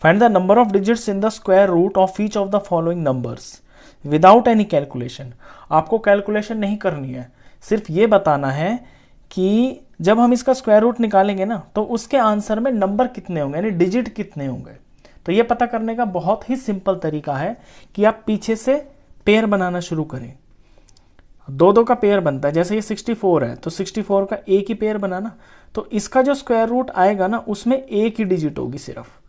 Find the number of digits in the square root of each of the following numbers without any calculation. आपको calculation नहीं करनी है, सिर्फ ये बताना है कि जब हम इसका स्क्वायर रूट निकालेंगे ना तो उसके आंसर में नंबर कितने होंगे, यानी डिजिट कितने होंगे। तो ये पता करने का बहुत ही सिंपल तरीका है कि आप पीछे से पेयर बनाना शुरू करें। दो दो का पेयर बनता है, जैसे ये 64 है तो 64 का एक ही पेयर बनाना, तो इसका जो स्क्वायर रूट आएगा ना उसमें एक ही डिजिट होगी सिर्फ।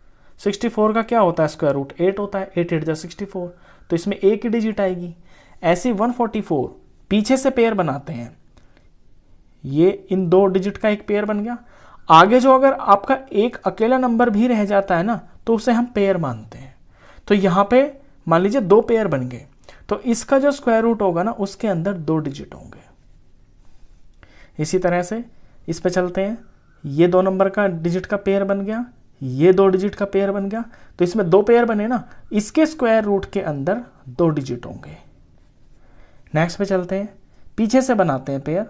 64 का क्या होता है स्क्वायर रूट, 8 होता है, 8 8 जा 64, तो इसमें एक ही डिजिट आएगी। ऐसे 144 पीछे से पेयर बनाते हैं, ये इन दो डिजिट का एक पेयर बन गया। आगे जो अगर आपका एक अकेला नंबर भी रह जाता है ना तो उसे हम पेयर मानते हैं। तो यहां पे मान लीजिए दो पेयर बन गए, तो इसका जो स्क्वायर रूट होगा ना उसके अंदर दो डिजिट होंगे। इसी तरह से इस पे चलते हैं, ये दो नंबर का डिजिट का पेयर बन गया, ये दो डिजिट का पेयर बन गया, तो इसमें दो पेयर बने ना, इसके स्क्वायर रूट के अंदर दो डिजिट होंगे। नेक्स्ट पे चलते हैं, पीछे से बनाते हैं पेयर,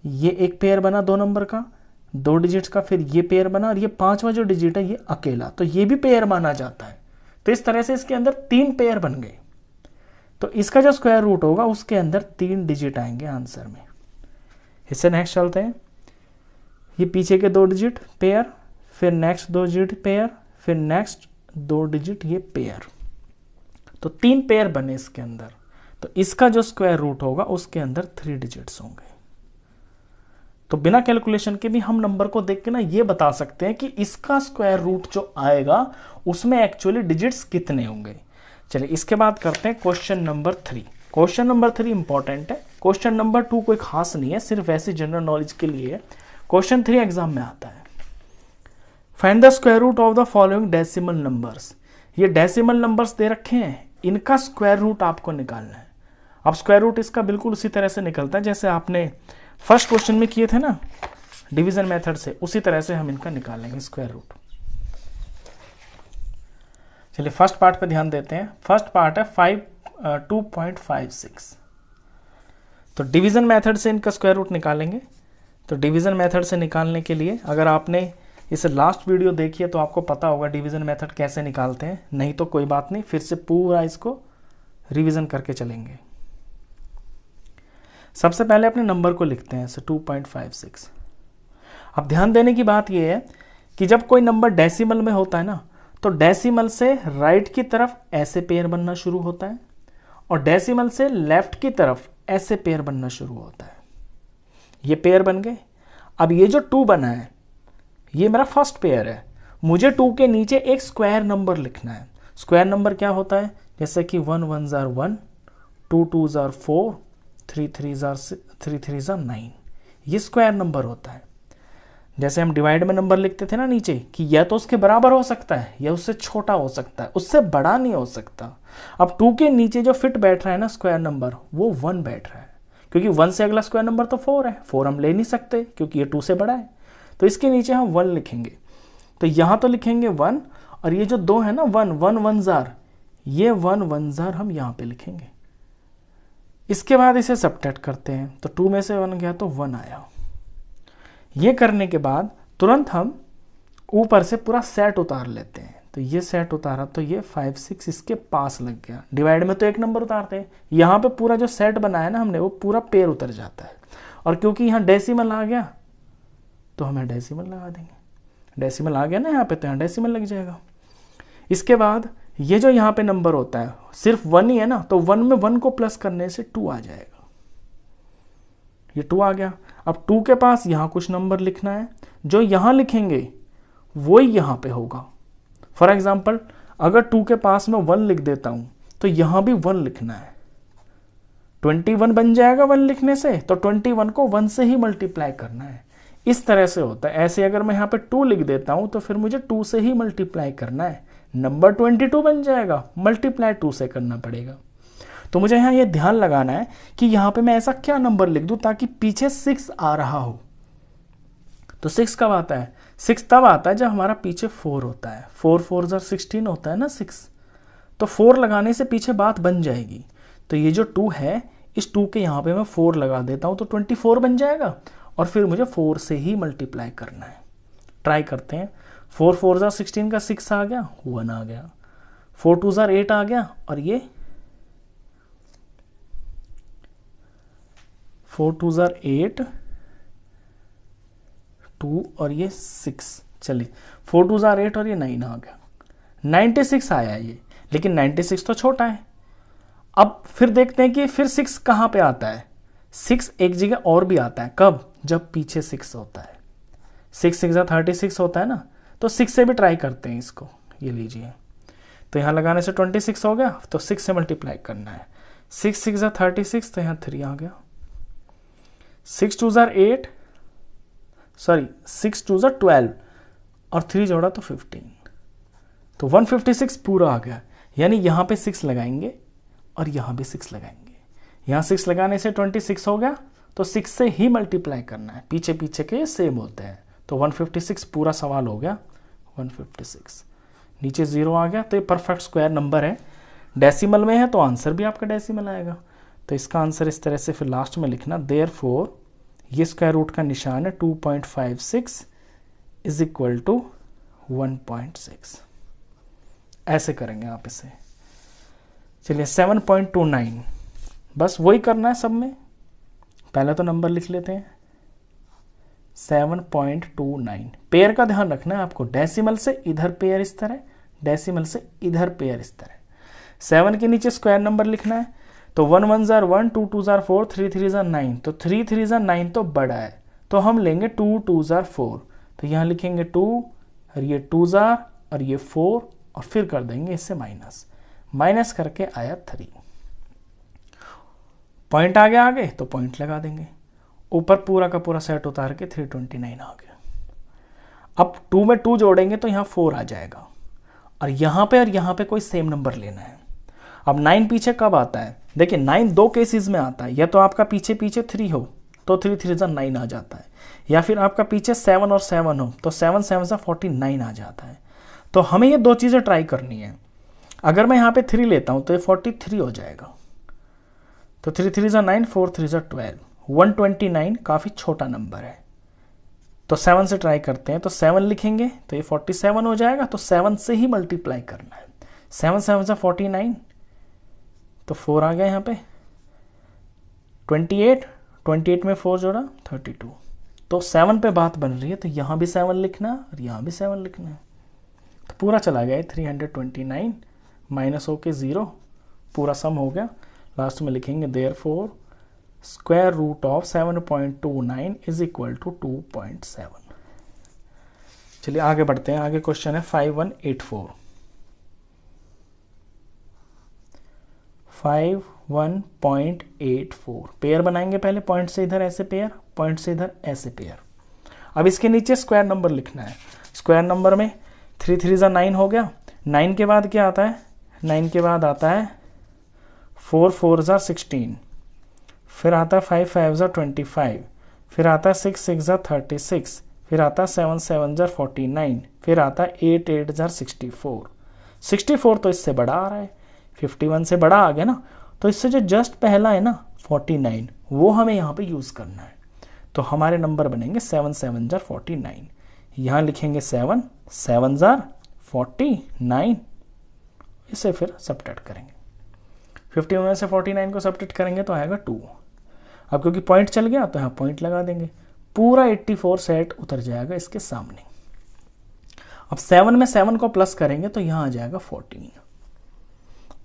ये एक पेयर बना दो नंबर का, दो डिजिट्स का, फिर ये पेयर बना, और ये पांचवा जो डिजिट है ये अकेला, तो ये भी पेयर माना जाता है। तो इस तरह से इसके अंदर तीन पेयर बन गए, तो इसका जो स्क्वायर रूट होगा उसके अंदर तीन डिजिट आएंगे आंसर में। इससे नेक्स्ट चलते हैं, ये पीछे के दो डिजिट पेयर, फिर नेक्स्ट दो डिजिट पेयर, फिर नेक्स्ट दो डिजिट ये पेयर, तो तीन पेयर बने इसके अंदर। तो इसका जो स्क्वायर रूट होगा उसके अंदर थ्री डिजिट्स होंगे। तो बिना कैलकुलेशन के भी हम नंबर को देख के ना ये बता सकते हैं कि इसका स्क्वायर रूट जो आएगा उसमें एक्चुअली डिजिट्स कितने होंगे। चलिए इसके बाद करते हैं question number 3। Question number 3 important है, क्वेश्चन नंबर 2 कोई खास नहीं है, सिर्फ ऐसी जनरल नॉलेज के लिए है। क्वेश्चन 3 एग्जाम में आता है, find the square root of the following decimal numbers. ये डेसिमल नंबर्स दे रखे हैं, इनका स्क्वायर रूट आपको निकालना है। अब स्क्वायर रूट इसका बिल्कुल उसी तरह से निकलता है जैसे आपने फर्स्ट क्वेश्चन में किए थे ना डिवीजन मेथड से, उसी तरह से हम इनका निकालेंगे स्क्वायर रूट। चलिए फर्स्ट पार्ट पे ध्यान देते हैं। फर्स्ट पार्ट है 2.56। तो डिवीजन मेथड से इनका स्क्वायर रूट निकालेंगे। तो डिवीजन मेथड से निकालने के लिए अगर आपने इसे लास्ट वीडियो देखी है तो आपको पता होगा डिवीजन मेथड कैसे निकालते हैं, नहीं तो कोई बात नहीं, फिर से पूरा इसको रिवीजन करके चलेंगे। सबसे पहले अपने नंबर को लिखते हैं 2.56। अब ध्यान देने की बात यह है कि जब कोई नंबर डेसिमल में होता है ना तो डेसिमल से राइट की तरफ ऐसे पेयर बनना शुरू होता है और डेसिमल से लेफ्ट की तरफ ऐसे पेयर बनना शुरू होता है। ये पेयर बन गए। अब ये जो 2 बना है ये मेरा फर्स्ट पेयर है, मुझे 2 के नीचे एक स्क्वायर नंबर लिखना है। स्क्वायर नंबर क्या होता है, जैसे कि 1 1 जार 1, 2 2 जार 4, 3 3 जार 9, ये स्क्वायर नंबर होता है। जैसे हम डिवाइड में नंबर लिखते थे ना नीचे कि या तो उसके बराबर हो सकता है या उससे छोटा हो सकता है, उससे बड़ा नहीं हो सकता। अब 2 के नीचे जो फिट बैठ रहा है ना स्क्वायर नंबर वो 1 बैठ रहा है, क्योंकि 1 से अगला स्क्वायर नंबर तो 4 है, 4 हम ले नहीं सकते क्योंकि ये 2 से बड़ा है, तो इसके नीचे हम 1 लिखेंगे। तो यहां तो लिखेंगे 1, और ये जो 2 है ना 1 1 1 जार, ये 1 1 जार हम यहां पे लिखेंगे। इसके बाद इसे सबट्रैक्ट करते हैं, तो 2 में से 1 गया तो 1 आया। ये करने के बाद तुरंत हम ऊपर से पूरा सेट उतार लेते हैं। तो ये सेट उतारा तो ये 5 6 इसके पास लग गया। डिवाइड में तो एक नंबर उतारते हैं, यहाँ पे पूरा जो सेट बनाया ना हमने वो पूरा पेयर उतर जाता है। और क्योंकि यहाँ डेसिमल आ गया तो हमें डेसिमल लगा देंगे। डेसिमल आ गया ना यहाँ पे तो यहाँ डेसिमल लग जाएगा। इसके बाद ये जो यहाँ पे नंबर होता है सिर्फ 1 ही है ना, तो 1 में 1 को प्लस करने से 2 आ जाएगा। ये 2 आ गया। अब 2 के पास यहाँ कुछ नंबर लिखना है, जो यहाँ लिखेंगे वो ही यहाँ पे होगा। फॉर एग्जाम्पल अगर 2 के पास मैं 1 लिख देता हूँ तो यहाँ भी 1 लिखना है। 21 बन जाएगा 1 लिखने से, तो 21 को 1 से ही मल्टीप्लाई करना है। इस तरह से होता है। ऐसे अगर मैं यहाँ पे 2 लिख देता हूँ तो फिर मुझे 2 से ही मल्टीप्लाई करना है, नंबर 22 बन जाएगा, मल्टीप्लाई 2 से करना पड़ेगा। तो मुझे यहाँ ये ध्यान लगाना है कि यहाँ पे मैं ऐसा क्या नंबर लिख दूं ताकि पीछे 6 आ रहा हो। तो 6 कब आता है, 6 तब आता है जब हमारा पीछे 4 होता है। 4 4 जार 16 होता है ना 6, तो 4 लगाने से पीछे बात बन जाएगी। तो ये जो 2 है इस 2 के यहाँ पे मैं 4 लगा देता हूँ तो 24 बन जाएगा, और फिर मुझे 4 से ही मल्टीप्लाई करना है। ट्राई करते हैं। 4 4 जार 16 का 6 आ गया, 1 आ गया, 4 2 जार 8 आ गया, और ये 4 2 जार 8 2 और ये 6, चलिए 4 2 जार 8 और ये 9 आ गया, 96 आया ये, लेकिन 96 तो छोटा है। अब फिर देखते हैं कि फिर 6 कहाँ पे आता है। 6 एक जगह और भी आता है, कब? जब पीछे 6 होता है, 6 6 36 होता है ना, तो 6 से भी ट्राई करते हैं इसको, ये लीजिए। तो यहाँ लगाने से 26 हो गया, तो 6 से मल्टीप्लाई करना है, 6 6 36, तो यहाँ 3 आ गया, 6 2 8, सॉरी 6 2 12 और 3 जोड़ा तो 15, तो 156 पूरा आ गया। यानी यहाँ पे 6 लगाएंगे और यहाँ भी 6 लगाएंगे, यहाँ 6 लगाने से 26 हो गया, तो 6 से ही मल्टीप्लाई करना है, पीछे पीछे के सेम होते हैं, तो 156 पूरा सवाल हो गया 156। नीचे 0 आ गया, तो ये परफेक्ट स्क्वायर नंबर है, डेसिमल में है तो आंसर भी आपका डेसिमल आएगा। तो इसका आंसर इस तरह से फिर लास्ट में लिखना, देयरफॉर ये स्क्वायर रूट का निशान है 2.56 इज इक्वल टू 1.6, ऐसे करेंगे आप इसे। चलिए 7.29, बस वही करना है सब में, पहले तो नंबर लिख लेते हैं 7.29। पेयर का ध्यान रखना है आपको, डेसिमल से इधर पेयर इस तरह, डेसिमल से इधर पेयर इस तरह। 7 के नीचे स्क्वायर नंबर लिखना है, तो 1 1 जार 1, 2 2 जार 4, 3 3 जार 9, तो 3 3 जार 9 तो बड़ा है, तो हम लेंगे 2 2 जार 4, तो यहाँ लिखेंगे 2 और ये 2 जार और ये 4 और फिर कर देंगे इससे माइनस, माइनस करके आया 3। पॉइंट आ गया आगे तो पॉइंट लगा देंगे, ऊपर पूरा का पूरा सेट उतार के 329 आ गया। अब 2 में 2 जोड़ेंगे तो यहाँ 4 आ जाएगा, और यहाँ पे कोई सेम नंबर लेना है। अब 9 पीछे कब आता है? देखिए 9 दो केसेस में आता है, या तो आपका पीछे 3 हो तो 3 3 जा 9 आ जाता है, या फिर आपका पीछे 7 और 7 हो तो 7 7 जा 49 आ जाता है। तो हमें ये दो चीज़ें ट्राई करनी है। अगर मैं यहाँ पे 3 लेता हूँ तो ये 43 हो जाएगा, तो 3 3 जा 9, 4 3 जा 12, 129 काफ़ी छोटा नंबर है, तो 7 से ट्राई करते हैं, तो 7 लिखेंगे तो ये 47 हो जाएगा, तो 7 से ही मल्टीप्लाई करना है, 7 7 जा 49, तो 4 आ गया यहाँ पे, 28 में 4 जोड़ा 32, तो 7 पे बात बन रही है, तो यहाँ भी 7 लिखना और यहाँ भी 7 लिखना है, तो पूरा चला गया 329 माइनस हो के 0, पूरा सम हो गया। लास्ट में लिखेंगे therefore square root of 7.29 is equal to 2.7। चलिए आगे बढ़ते हैं, आगे क्वेश्चन है 5184। 51.84 पेयर बनाएंगे, पहले पॉइंट से इधर ऐसे पेयर, पॉइंट से इधर ऐसे पेयर। अब इसके नीचे स्क्वायर नंबर लिखना है, स्क्वायर नंबर में 3 3 जा 9 हो गया, 9 के बाद क्या आता है? 9 के बाद आता है 4 4 जा 16, फिर आता है 5 5 जा 25, फिर आता है 6 6 जा 36, फिर आता है 7 7 जा 49, फिर आता है 8 8 जा 64। 64 तो इससे बड़ा आ रहा है, 51 से बड़ा आ गया ना, तो इससे जो जस्ट पहला है ना 49, वो हमें यहाँ पे यूज़ करना है। तो हमारे नंबर बनेंगे 7 7 जा 49, यहाँ लिखेंगे 7 7 जा 49, इसे फिर सब्ट्रैक्ट करेंगे, 51 में से 49 को सब्ट्रैक्ट करेंगे तो आएगा 2। अब क्योंकि पॉइंट चल गया तो यहाँ पॉइंट लगा देंगे, पूरा 84 सेट उतर जाएगा इसके सामने। अब 7 में 7 को प्लस करेंगे तो यहाँ आ जाएगा 14।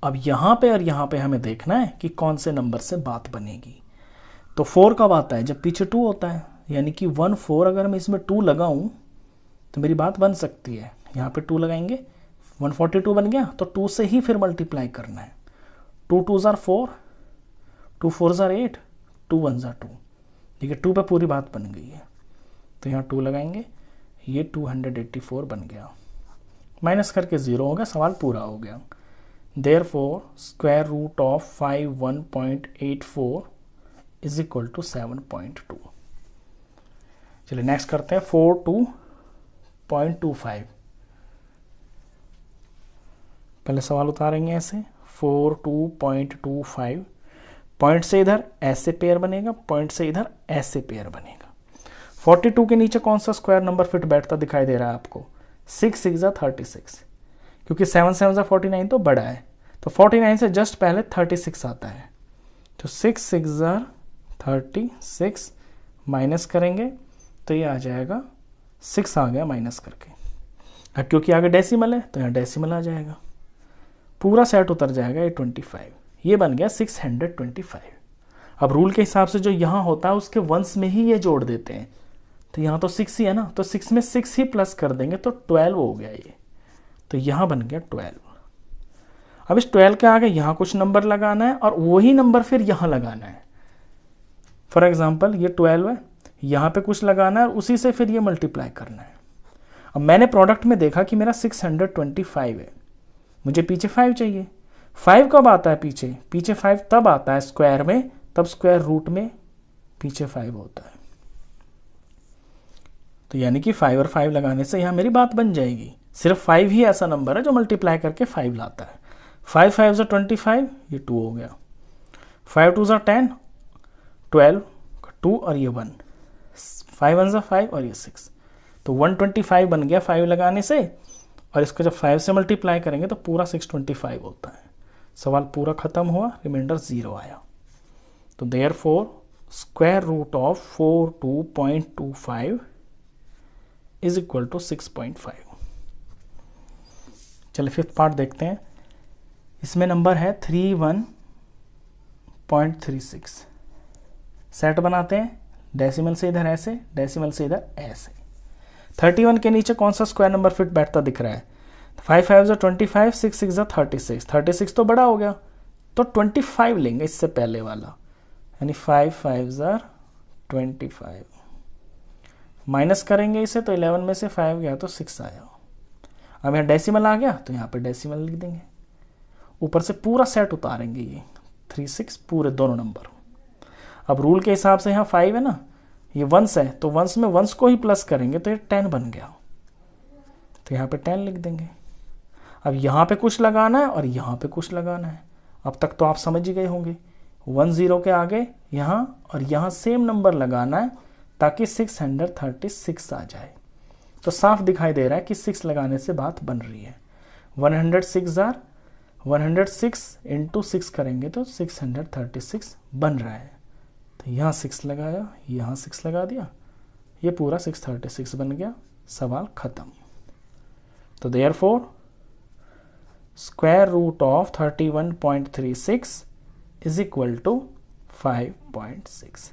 अब यहाँ पे और यहाँ पे हमें देखना है कि कौन से नंबर से बात बनेगी। तो 4 कब आता है? जब पीछे 2 होता है, यानी कि 1 4 अगर मैं इसमें 2 लगाऊं तो मेरी बात बन सकती है। यहाँ पे 2 लगाएंगे, 142 बन गया, तो 2 से ही फिर मल्टीप्लाई करना है। 2 2 जार 4, 2 4 जार 8, 2 1 जार 2, देखिए 2 पे पूरी बात बन गई है, तो यहाँ 2 लगाएंगे, ये 284 बन गया, माइनस करके 0 हो गया, सवाल पूरा हो गया। Therefore, square root of 51.84 is equal to 7.2। चलिए नेक्स्ट करते हैं 42.25। पहले सवाल उतारेंगे ऐसे 42.25, पॉइंट से इधर ऐसे पेयर बनेगा, पॉइंट से इधर ऐसे पेयर बनेगा। 42 के नीचे कौन सा स्क्वायर नंबर फिट बैठता दिखाई दे रहा है आपको? 6 6 ज़ा 36, क्योंकि 7 7 ज़ा 49 तो बड़ा है, तो 49 से जस्ट पहले 36 आता है, तो 6 6 ज़ा 36 माइनस करेंगे तो ये आ जाएगा 6 आ गया माइनस करके। अब क्योंकि आगे डेसिमल है तो यहाँ डेसिमल आ जाएगा, पूरा सेट उतर जाएगा ये 25, ये बन गया 625। अब रूल के हिसाब से जो यहाँ होता है उसके वंस में ही ये जोड़ देते हैं, तो यहाँ तो 6 ही है ना, तो 6 में 6 ही प्लस कर देंगे तो 12 हो गया ये, तो यहाँ बन गया 12। अब इस 12 के आगे यहाँ कुछ नंबर लगाना है और वही नंबर फिर यहाँ लगाना है। फॉर एग्जाम्पल ये 12 है, यहाँ पे कुछ लगाना है और उसी से फिर ये मल्टीप्लाई करना है। अब मैंने प्रोडक्ट में देखा कि मेरा 625 है, मुझे पीछे 5 चाहिए। 5 कब आता है पीछे? पीछे 5 तब आता है स्क्वायर में, तब स्क्वायर रूट में पीछे 5 होता है। तो यानी कि 5 और 5 लगाने से यहाँ मेरी बात बन जाएगी। सिर्फ 5 ही ऐसा नंबर है जो मल्टीप्लाई करके 5 लाता है। 5 5 ज़ा 25, ये 2 हो गया। 5 2 ज़ा 10, 12 2 और ये 1, 5 1 ज़ा 5 और ये 6, तो 125 बन गया 5 लगाने से, और इसको जब 5 से मल्टीप्लाई करेंगे तो पूरा 625 होता है। सवाल पूरा खत्म हुआ, रिमाइंडर 0 आया। तो therefore square root of 42.25 is equal to 6.5। चलिए फिफ्थ पार्ट देखते हैं। इसमें नंबर है 31.36। सेट बनाते हैं, डेसिमल से इधर ऐसे, डेसिमल से इधर ऐसे। 31 के नीचे कौन सा स्क्वायर नंबर फिट बैठता दिख रहा है? 5 5 ज़ा 25, 6 6 ज़ा 36, 36 तो बड़ा हो गया, तो 25 लेंगे इससे पहले वाला, यानी 5 5 ज़ा 25 माइनस करेंगे इसे, तो 11 में से 5 गया तो 6 आया। अब यहाँ डेसिमल आ गया तो यहाँ पे डेसिमल लिख देंगे, ऊपर से पूरा सेट उतारेंगे, ये 36 पूरे दोनों नंबर। अब रूल के हिसाब से यहाँ 5 है ना, ये वंस है, तो वंस में वंस को ही प्लस करेंगे तो ये 10 बन गया, तो यहाँ पे 10 लिख देंगे। अब यहाँ पे कुछ लगाना है और यहाँ पे कुछ लगाना है। अब तक तो आप समझ ही गए होंगे, 1 0 के आगे यहाँ और यहाँ सेम नंबर लगाना है ताकि 636 आ जाए। तो साफ दिखाई दे रहा है कि 6 लगाने से बात बन रही है। 106 इंटू 6 करेंगे तो 636 बन रहा है। तो यहाँ 6 लगाया, यहाँ 6 लगा दिया, ये पूरा 636 बन गया, सवाल खत्म। तो therefore square root of 31.36 is equal to 5.6।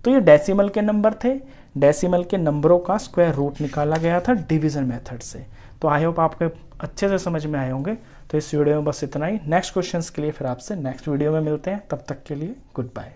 तो ये डेसिमल के नंबर थे, डेसिमल के नंबरों का स्क्वायर रूट निकाला गया था डिवीजन मेथड से। तो आई होप आपके अच्छे से समझ में आए होंगे। तो इस वीडियो में बस इतना ही। नेक्स्ट क्वेश्चंस के लिए फिर आपसे नेक्स्ट वीडियो में मिलते हैं, तब तक के लिए गुड बाय।